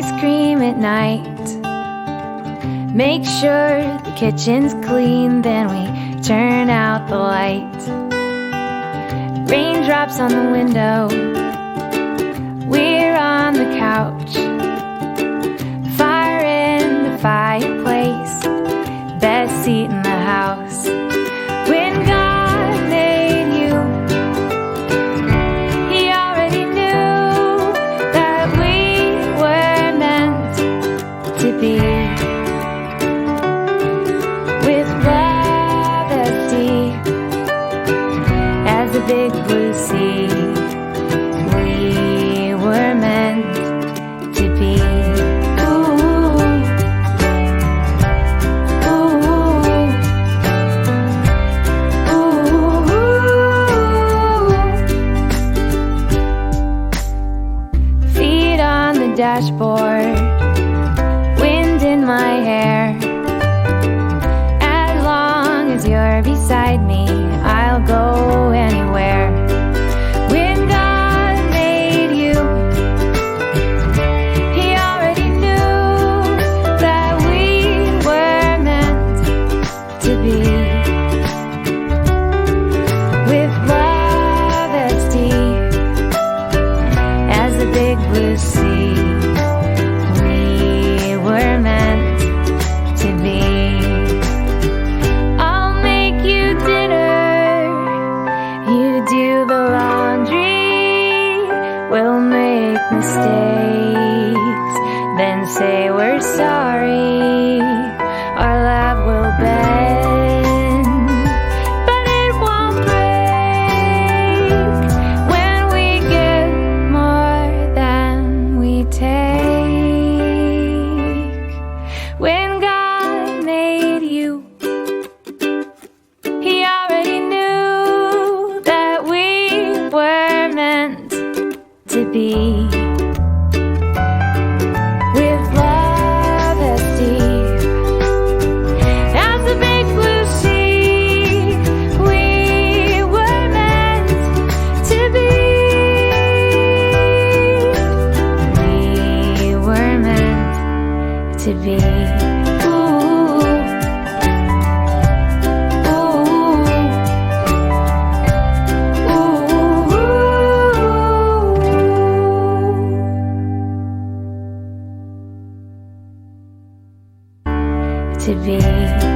ice cream at night. Make sure the kitchen's clean, then we turn out the light. Raindrops on the window, we're on the couch. Fire in the fireplace, best seat in the house. When God made you, He already knew that we were meant to be. With love as deep as the big blue sea, we were meant to be. Dashboard, wind in my hair. As long as you're beside me, I'll go anywhere. When God made you, He already knew that we were meant to be. With love as deep as the big blue sea, we're meant to be. I'll make you dinner, you do the laundry. We'll make mistakes, then say we're sorry. Our love will bend, but it won't break when we give more than we take. When God made you, He already knew that we were meant to be. With love as deep as the big blue sea, we were meant to be. We were meant to be. To be.